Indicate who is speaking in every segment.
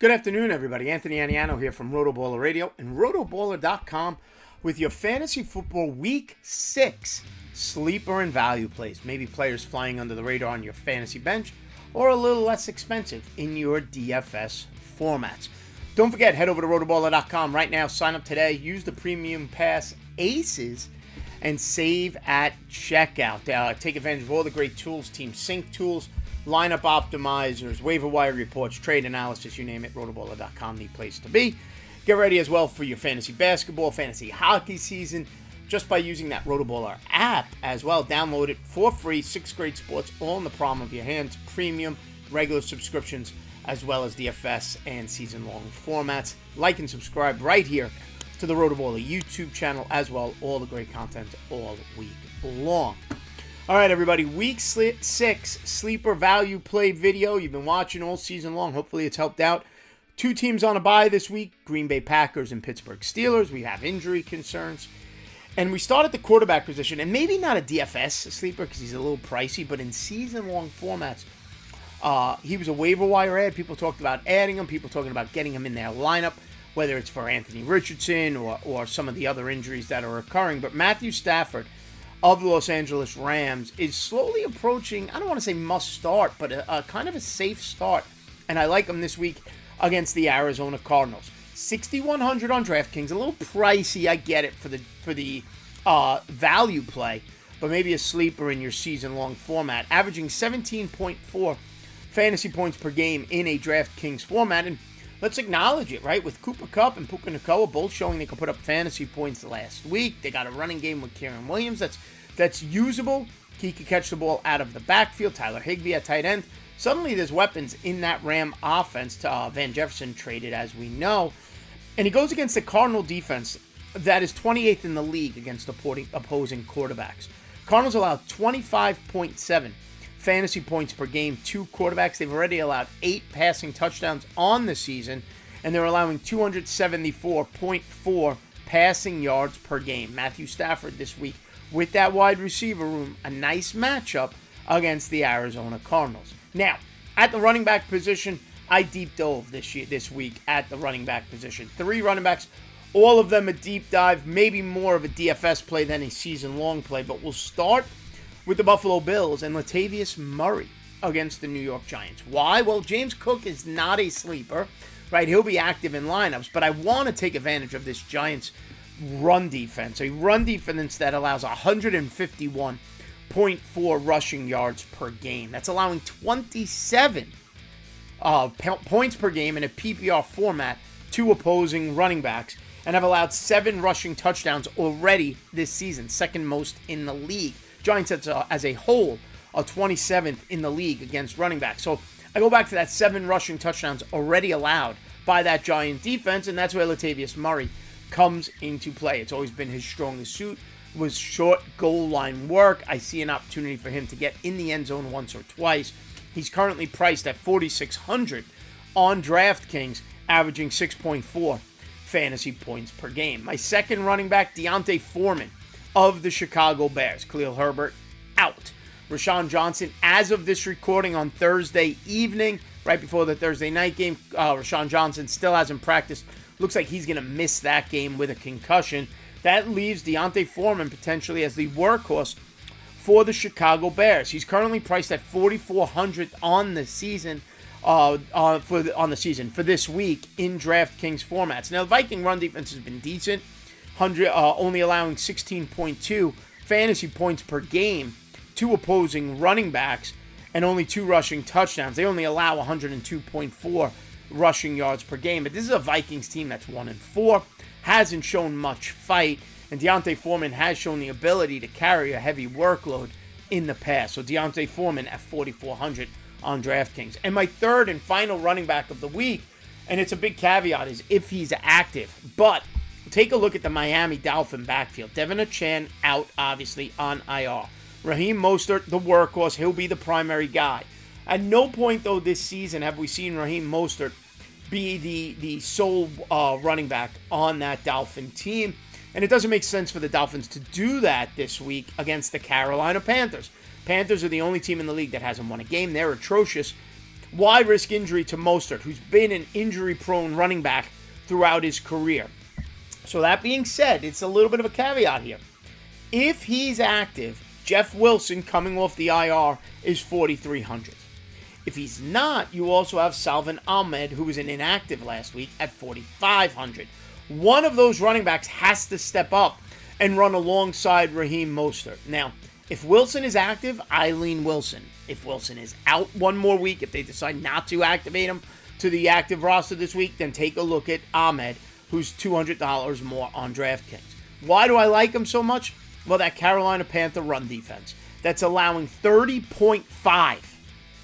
Speaker 1: Good afternoon, everybody. Anthony Aniano here from RotoBaller Radio and RotoBaller.com with your Fantasy Football Week 6 sleeper and value plays. Maybe players flying under the radar on your fantasy bench or a little less expensive in your DFS formats. Don't forget, head over to RotoBaller.com right now. Sign up today. Use the Premium Pass ACES and save at checkout. Take advantage of all the great tools, Team Sync tools, lineup optimizers, waiver wire reports, trade analysis, you name it, rotoballer.com, the place to be. Get ready as well for your fantasy basketball, fantasy hockey season, just by using that RotoBaller app as well. Download it for free, 6 great sports, all in the palm of your hands, premium, regular subscriptions, as well as DFS and season-long formats. Like and subscribe right here to the RotoBaller YouTube channel as well. All the great content all week long. All right, everybody, Week 6 sleeper value play video. You've been watching all season long. Hopefully it's helped out. 2 teams on a bye this week, Green Bay Packers and Pittsburgh Steelers. We have injury concerns. And we start at the quarterback position, and maybe not a DFS sleeper because he's a little pricey, but in season-long formats, he was a waiver wire ad. People talked about adding him. People talking about getting him in their lineup, whether it's for Anthony Richardson or some of the other injuries that are occurring. But Matthew Stafford of the Los Angeles Rams is slowly approaching, I don't want to say must start, but a kind of a safe start. And I like him this week against the Arizona Cardinals. 6,100 on DraftKings, a little pricey, I get it, for the value play, but maybe a sleeper in your season-long format. Averaging 17.4 fantasy points per game in a DraftKings format. And let's acknowledge it, right? With Cooper Kupp and Puka Nacua both showing they could put up fantasy points last week. They got a running game with Kieran Williams that's usable. He could catch the ball out of the backfield. Tyler Higbee at tight end. Suddenly there's weapons in that Ram offense. Van Jefferson traded, as we know. And he goes against the Cardinal defense that is 28th in the league against opposing quarterbacks. Cardinals allow 25.7 fantasy points per game to quarterbacks. They've already allowed 8 passing touchdowns on the season, and they're allowing 274.4 passing yards per game. Matthew Stafford this week with that wide receiver room, a nice matchup against the Arizona Cardinals. Now, at the running back position, I deep dove this week at the running back position. 3 running backs, all of them a deep dive, maybe more of a DFS play than a season-long play, but we'll start with the Buffalo Bills and Latavius Murray against the New York Giants. Why? Well, James Cook is not a sleeper, right? He'll be active in lineups, but I want to take advantage of this Giants run defense, a run defense that allows 151.4 rushing yards per game. That's allowing 27 points per game in a PPR format to opposing running backs, and have allowed 7 rushing touchdowns already this season, second most in the league. Giants as a whole are 27th in the league against running backs. So I go back to that 7 rushing touchdowns already allowed by that Giant defense, and that's where Latavius Murray comes into play. It's always been his strongest suit, was short goal line work. I see an opportunity for him to get in the end zone once or twice. He's currently priced at 4,600 on DraftKings, averaging 6.4 fantasy points per game. My second running back, D'Onta Foreman of the Chicago Bears. Khalil Herbert out. Rashawn Johnson, as of this recording on Thursday evening, right before the Thursday night game, Rashawn Johnson still hasn't practiced. Looks like he's going to miss that game with a concussion. That leaves D'Onta Foreman potentially as the workhorse for the Chicago Bears. He's currently priced at 4,400 on the season. For this week in DraftKings formats. Now, the Viking run defense has been decent, only allowing 16.2 fantasy points per game to opposing running backs, and only 2 rushing touchdowns. They only allow 102.4 rushing yards per game. But this is a Vikings team that's 1-4, hasn't shown much fight, and D'Onta Foreman has shown the ability to carry a heavy workload in the past. So D'Onta Foreman at 4,400 on DraftKings. And my third and final running back of the week, and it's a big caveat, is if he's active. But take a look at the Miami Dolphin backfield. Devin Achane out, obviously, on IR. Raheem Mostert, the workhorse. He'll be the primary guy. At no point, though, this season have we seen Raheem Mostert be the sole running back on that Dolphin team. And it doesn't make sense for the Dolphins to do that this week against the Carolina Panthers. Panthers are the only team in the league that hasn't won a game. They're atrocious Why risk injury to Mostert, who's been an injury-prone running back throughout his career? So that being said, it's a little bit of a caveat here. If he's active, Jeff Wilson coming off the IR is 4,300. If he's not, you also have Salvon Ahmed, who was an inactive last week, at 4,500. One of those running backs has to step up and run alongside Raheem Mostert. Now, if Wilson is active, I lean Wilson. If Wilson is out one more week, if they decide not to activate him to the active roster this week, then take a look at Ahmed, who's $200 more on DraftKings. Why do I like him so much? Well, that Carolina Panther run defense that's allowing 30.5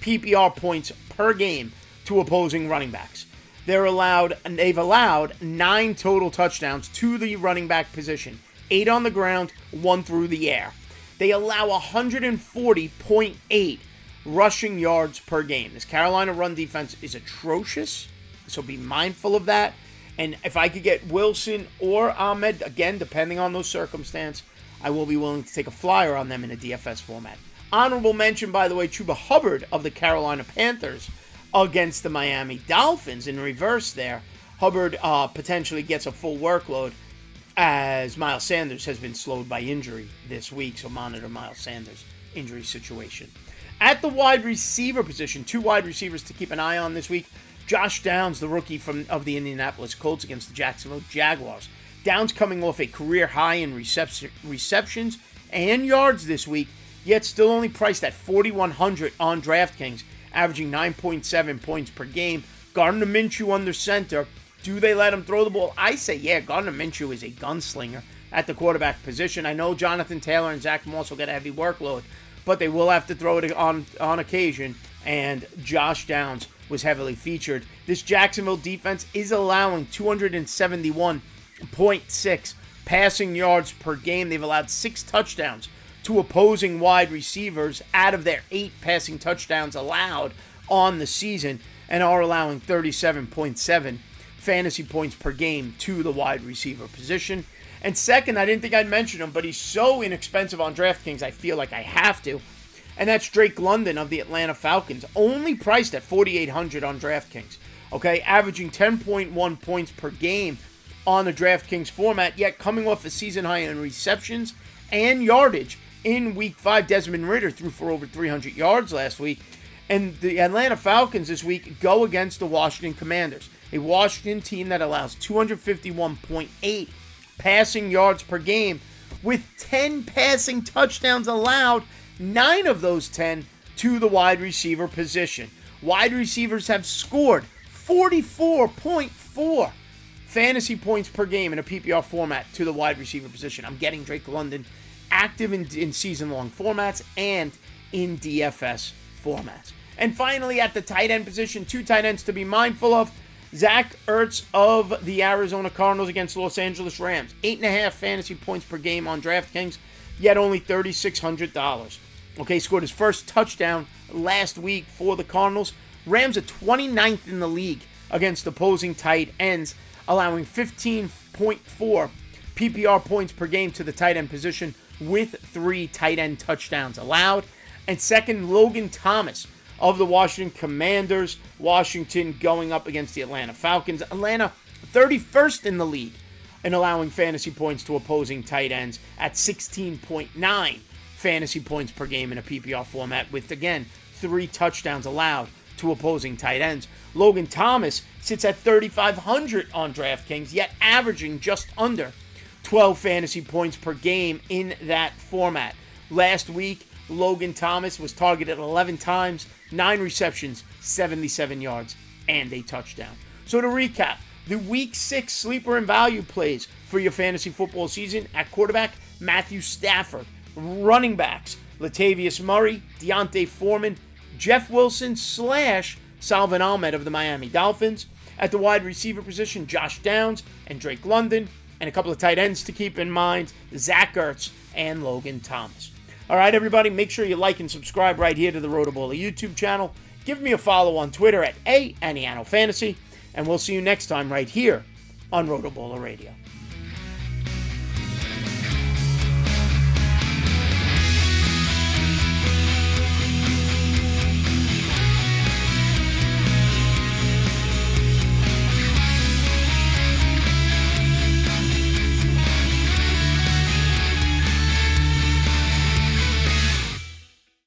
Speaker 1: PPR points per game to opposing running backs. They've allowed 9 total touchdowns to the running back position, 8 on the ground, 1 through the air. They allow 140.8 rushing yards per game. This Carolina run defense is atrocious, so be mindful of that. And if I could get Wilson or Ahmed, again, depending on those circumstances, I will be willing to take a flyer on them in a DFS format. Honorable mention, by the way, Chuba Hubbard of the Carolina Panthers against the Miami Dolphins. In reverse there, Hubbard potentially gets a full workload as Miles Sanders has been slowed by injury this week, so monitor Miles Sanders' injury situation. At the wide receiver position, 2 wide receivers to keep an eye on this week. Josh Downs, the rookie of the Indianapolis Colts against the Jacksonville Jaguars. Downs coming off a career high in receptions and yards this week, yet still only priced at 4,100 on DraftKings, averaging 9.7 points per game. Gardner Minshew under center. Do they let him throw the ball? I say, yeah, Gardner Minshew is a gunslinger at the quarterback position. I know Jonathan Taylor and Zach Moss will get a heavy workload, but they will have to throw it on occasion, and Josh Downs was heavily featured. This Jacksonville defense is allowing 271.6 passing yards per game. They've allowed 6 touchdowns to opposing wide receivers out of their 8 passing touchdowns allowed on the season, and are allowing 37.7 fantasy points per game to the wide receiver position. And second, I didn't think I'd mention him, but he's so inexpensive on DraftKings, I feel like I have to. And that's Drake London of the Atlanta Falcons, only priced at 4,800 on DraftKings. Okay, averaging 10.1 points per game on the DraftKings format, yet coming off a season high in receptions and yardage. In Week 5, Desmond Ridder threw for over 300 yards last week. And the Atlanta Falcons this week go against the Washington Commanders, a Washington team that allows 251.8 passing yards per game with 10 passing touchdowns allowed, 9 of those 10 to the wide receiver position. Wide receivers have scored 44.4 fantasy points per game in a PPR format to the wide receiver position. I'm getting Drake London active in season-long formats and in DFS formats. And finally, at the tight end position, 2 tight ends to be mindful of. Zach Ertz of the Arizona Cardinals against Los Angeles Rams. 8.5 fantasy points per game on DraftKings, yet only $3,600. Okay, scored his first touchdown last week for the Cardinals. Rams are 29th in the league against opposing tight ends, allowing 15.4 PPR points per game to the tight end position with 3 tight end touchdowns allowed. And second, Logan Thomas of the Washington Commanders. Washington going up against the Atlanta Falcons. Atlanta 31st in the league in allowing fantasy points to opposing tight ends at 16.9 fantasy points per game in a PPR format with, again, 3 touchdowns allowed to opposing tight ends. Logan Thomas sits at 3,500 on DraftKings, yet averaging just under 12 fantasy points per game in that format. Last week, Logan Thomas was targeted 11 times, 9 receptions, 77 yards, and a touchdown. So to recap, the Week 6 sleeper and value plays for your fantasy football season: at quarterback, Matthew Stafford; running backs, Latavius Murray, Deontay Foreman, Jeff Wilson / Salvon Ahmed of the Miami Dolphins; at the wide receiver position, Josh Downs and Drake London; and a couple of tight ends to keep in mind, Zach Ertz and Logan Thomas. All right, everybody, make sure you like and subscribe right here to the RotoBaller YouTube channel. Give me a follow on Twitter at @Aniano Fantasy, and we'll see you next time right here on RotoBaller Radio.